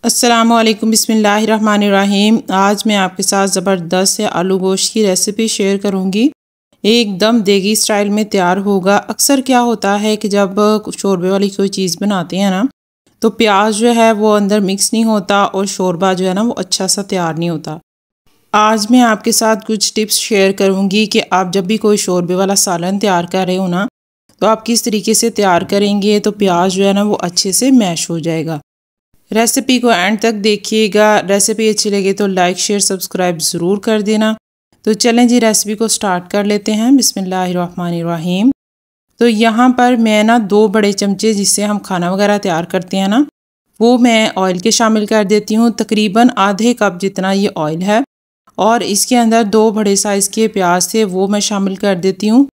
अस्सलामुअलैकुम बिस्मिल्लाहिर्रहमानिर्रहीम। आज मैं आपके साथ ज़बरदस्त से आलू गोश्त की रेसिपी शेयर करूंगी। एकदम देगी स्टाइल में तैयार होगा। अक्सर क्या होता है कि जब शोरबे वाली कोई चीज़ बनाते हैं ना, तो प्याज जो है वो अंदर मिक्स नहीं होता और शोरबा जो है ना वो अच्छा सा तैयार नहीं होता। आज मैं आपके साथ कुछ टिप्स शेयर करूंगी कि आप जब भी कोई शोरबे वाला सालन तैयार कर रहे हो ना, तो आप किस तरीके से तैयार करेंगे तो प्याज जो है ना वो अच्छे से मैश हो जाएगा। रेसिपी को एंड तक देखिएगा। रेसिपी अच्छी लगे तो लाइक शेयर सब्सक्राइब ज़रूर कर देना। तो चलें जी, रेसिपी को स्टार्ट कर लेते हैं। बिस्मिल्लाहिर्रहमानिर्रहीम। तो यहाँ पर मैं ना 2 बड़े चमचे जिससे हम खाना वगैरह तैयार करते हैं ना, वो मैं ऑयल के शामिल कर देती हूँ। तकरीबन आधे कप जितना ये ऑयल है और इसके अंदर 2 बड़े साइज़ के प्याज थे वो मैं शामिल कर देती हूँ।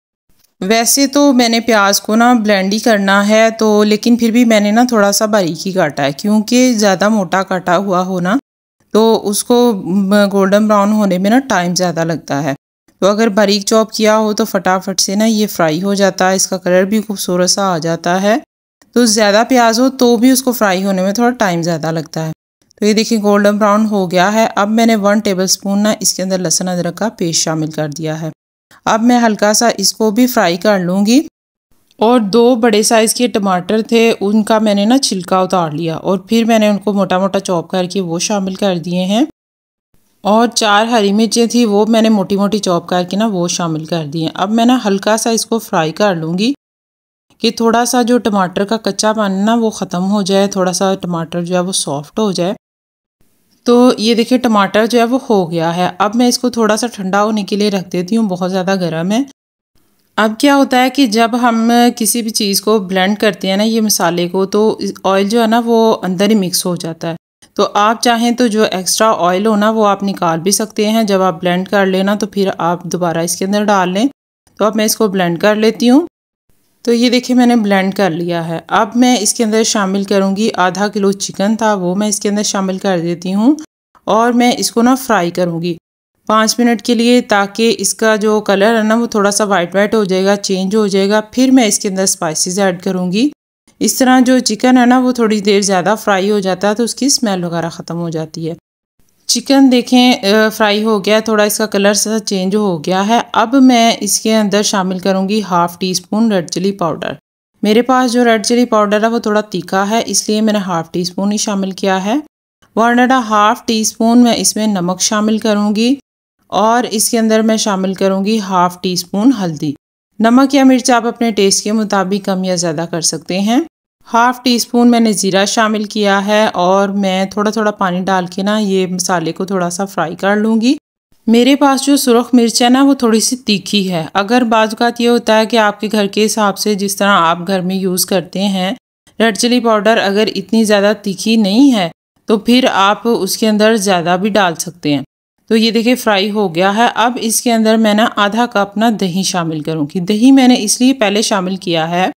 वैसे तो मैंने प्याज को ना ब्लेंड ही करना है, तो लेकिन फिर भी मैंने ना थोड़ा सा बारीकी काटा है, क्योंकि ज़्यादा मोटा काटा हुआ हो ना तो उसको गोल्डन ब्राउन होने में ना टाइम ज़्यादा लगता है। तो अगर बारीक चॉप किया हो तो फटाफट से ना ये फ्राई हो जाता है, इसका कलर भी खूबसूरत सा आ जाता है। तो ज़्यादा प्याज हो तो भी उसको फ्राई होने में थोड़ा टाइम ज़्यादा लगता है। तो ये देखिए गोल्डन ब्राउन हो गया है। अब मैंने 1 टेबलस्पून ना इसके अंदर लहसुन अदरक का पेस्ट शामिल कर दिया है। अब मैं हल्का सा इसको भी फ्राई कर लूँगी। और 2 बड़े साइज़ के टमाटर थे, उनका मैंने ना छिलका उतार लिया और फिर मैंने उनको मोटा मोटा चॉप करके वो शामिल कर दिए हैं। और 4 हरी मिर्चें थी, वो मैंने मोटी मोटी चॉप करके ना वो शामिल कर दी हैं। अब मैं ना हल्का सा इसको फ्राई कर लूँगी कि थोड़ा सा जो टमाटर का कच्चापन ना वो ख़त्म हो जाए, थोड़ा सा टमाटर जो है वो सॉफ्ट हो जाए। तो ये देखिए टमाटर जो है वो हो गया है। अब मैं इसको थोड़ा सा ठंडा होने के लिए रख देती हूँ, बहुत ज़्यादा गर्म है। अब क्या होता है कि जब हम किसी भी चीज़ को ब्लेंड करते हैं ना, ये मसाले को, तो ऑयल जो है ना वो अंदर ही मिक्स हो जाता है। तो आप चाहें तो जो एक्स्ट्रा ऑयल हो ना वो आप निकाल भी सकते हैं। जब आप ब्लेंड कर लेना तो फिर आप दोबारा इसके अंदर डाल लें। तो अब मैं इसको ब्लेंड कर लेती हूँ। तो ये देखिए मैंने ब्लेंड कर लिया है। अब मैं इसके अंदर शामिल करूँगी आधा किलो चिकन था, वो मैं इसके अंदर शामिल कर देती हूँ और मैं इसको ना फ्राई करूँगी 5 मिनट के लिए, ताकि इसका जो कलर है ना वो थोड़ा सा वाइट वाइट हो जाएगा, चेंज हो जाएगा। फिर मैं इसके अंदर स्पाइसेस ऐड करूँगी। इस तरह जो चिकन है ना वो थोड़ी देर ज़्यादा फ्राई हो जाता है तो उसकी स्मेल वगैरह ख़त्म हो जाती है। चिकन देखें फ्राई हो गया, थोड़ा इसका कलर सा चेंज हो गया है। अब मैं इसके अंदर शामिल करूँगी ½ टीस्पून रेड चिली पाउडर। मेरे पास जो रेड चिली पाउडर है वो थोड़ा तीखा है, इसलिए मैंने ½ टीस्पून ही शामिल किया है। 1½ टीस्पून मैं इसमें नमक शामिल करूँगी और इसके अंदर मैं शामिल करूँगी ½ टीस्पून हल्दी। नमक या मिर्च आप अपने टेस्ट के मुताबिक कम या ज़्यादा कर सकते हैं। ½ टीस्पून मैंने ज़ीरा शामिल किया है और मैं थोड़ा थोड़ा पानी डाल के ना ये मसाले को थोड़ा सा फ्राई कर लूँगी। मेरे पास जो सुरख मिर्च है ना वो थोड़ी सी तीखी है। अगर बाज़ औक़ात ये होता है कि आपके घर के हिसाब से जिस तरह आप घर में यूज़ करते हैं रेड चिली पाउडर, अगर इतनी ज़्यादा तीखी नहीं है तो फिर आप उसके अंदर ज़्यादा भी डाल सकते हैं। तो ये देखिए फ्राई हो गया है। अब इसके अंदर मैं ना आधा कप ना दही शामिल करूँगी। दही मैंने इसलिए पहले शामिल किया है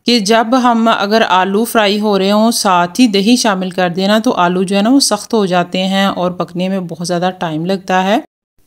कि जब हम अगर आलू फ्राई हो रहे हों साथ ही दही शामिल कर देना तो आलू जो है ना वो सख्त हो जाते हैं और पकने में बहुत ज़्यादा टाइम लगता है।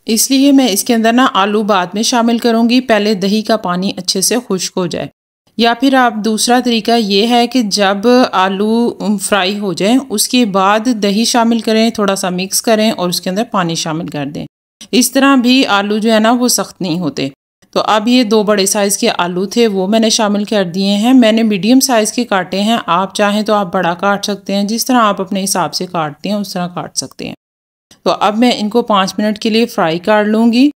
इसलिए मैं इसके अंदर ना आलू बाद में शामिल करूँगी, पहले दही का पानी अच्छे से खुश्क हो जाए। या फिर आप दूसरा तरीका ये है कि जब आलू फ्राई हो जाए उसके बाद दही शामिल करें, थोड़ा सा मिक्स करें और उसके अंदर पानी शामिल कर दें। इस तरह भी आलू जो है ना वो सख्त नहीं होते। तो अब ये 2 बड़े साइज़ के आलू थे वो मैंने शामिल कर दिए हैं। मैंने मीडियम साइज़ के काटे हैं, आप चाहें तो आप बड़ा काट सकते हैं, जिस तरह आप अपने हिसाब से काटते हैं उस तरह काट सकते हैं। तो अब मैं इनको 5 मिनट के लिए फ्राई कर लूँगी।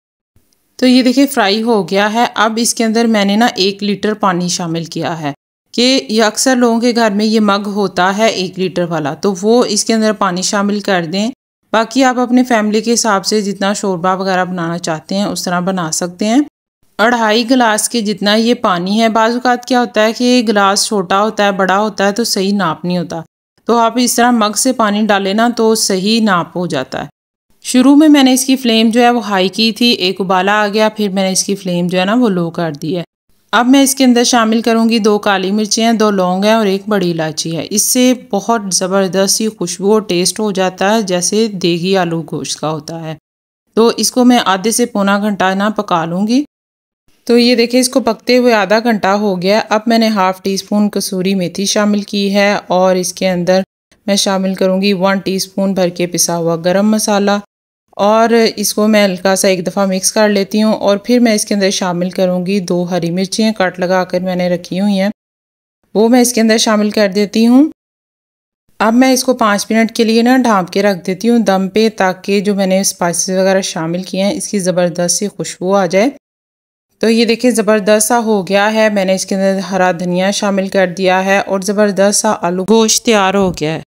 तो ये देखिए फ्राई हो गया है। अब इसके अंदर मैंने ना 1 लीटर पानी शामिल किया है कि ये अक्सर लोगों के घर में ये मग होता है 1 लीटर वाला, तो वो इसके अंदर पानी शामिल कर दें। बाकी आप अपने फैमिली के हिसाब से जितना शोरबा वगैरह बनाना चाहते हैं उस तरह बना सकते हैं। 2.5 गिलास के जितना ये पानी है। बाज़ औक़ात क्या होता है कि गिलास छोटा होता है, बड़ा होता है तो सही नाप नहीं होता, तो आप इस तरह मग से पानी डालें ना तो सही नाप हो जाता है। शुरू में मैंने इसकी फ्लेम जो है वो हाई की थी, एक उबाला आ गया, फिर मैंने इसकी फ्लेम जो है ना वो लो कर दी है। अब मैं इसके अंदर शामिल करूँगी 2 काली मिर्चें हैं, 2 लौंग हैं और 1 बड़ी इलायची है। इससे बहुत ज़बरदस्त सी खुशबू और टेस्ट हो जाता है, जैसे देगी आलू गोश्त का होता है। तो इसको मैं आधे से पौना घंटा ना पका लूँगी। तो ये देखिए इसको पकते हुए आधा घंटा हो गया। अब मैंने ½ टीस्पून कसूरी मेथी शामिल की है और इसके अंदर मैं शामिल करूँगी 1 टीस्पून भर के पिसा हुआ गरम मसाला और इसको मैं हल्का सा एक दफ़ा मिक्स कर लेती हूँ। और फिर मैं इसके अंदर शामिल करूँगी 2 हरी मिर्चियाँ कट लगा कर मैंने रखी हुई हैं, वो मैं इसके अंदर शामिल कर देती हूँ। अब मैं इसको 5 मिनट के लिए ना ढाँप के रख देती हूँ दम पे, ताकि जो मैंने स्पाइसेस वगैरह शामिल किए हैं इसकी ज़बरदस्त सी खुशबू आ जाए। तो ये देखिए ज़बरदस्त सा हो गया है। मैंने इसके अंदर हरा धनिया शामिल कर दिया है और ज़बरदस्त सा आलू गोश्त तैयार हो गया है।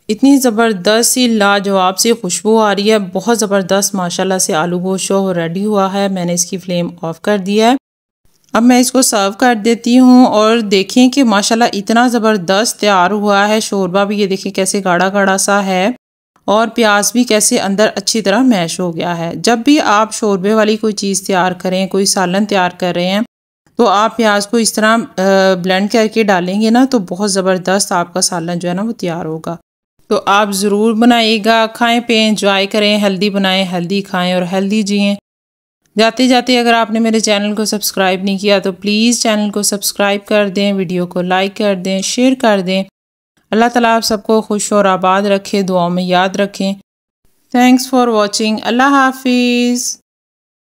इतनी ज़बरदस्त सी लाजवाब सी खुशबू आ रही है, बहुत ज़बरदस्त माशाल्लाह से आलू गोश्त रेडी हुआ है। मैंने इसकी फ्लेम ऑफ कर दिया है। अब मैं इसको सर्व कर देती हूँ और देखें कि माशाल्लाह इतना ज़बरदस्त तैयार हुआ है। शोरबा भी ये देखिए कैसे गाढ़ा गाढ़ा सा है और प्याज भी कैसे अंदर अच्छी तरह मैश हो गया है। जब भी आप शोरबे वाली कोई चीज़ तैयार करें, कोई सालन तैयार कर रहे हैं, तो आप प्याज को इस तरह ब्लेंड करके डालेंगे ना, तो बहुत ज़बरदस्त आपका सालन जो है ना वो तैयार होगा। तो आप ज़रूर बनाइएगा, खाएं पे एंजॉय करें, हेल्दी बनाएं, हेल्दी खाएं और हेल्दी जिएं। जाते जाते अगर आपने मेरे चैनल को सब्सक्राइब नहीं किया तो प्लीज़ चैनल को सब्सक्राइब कर दें, वीडियो को लाइक कर दें, शेयर कर दें। अल्लाह ताला आप सबको खुश और आबाद रखे, दुआओं में याद रखें। Thanks for watching. अल्लाह हाफिज़।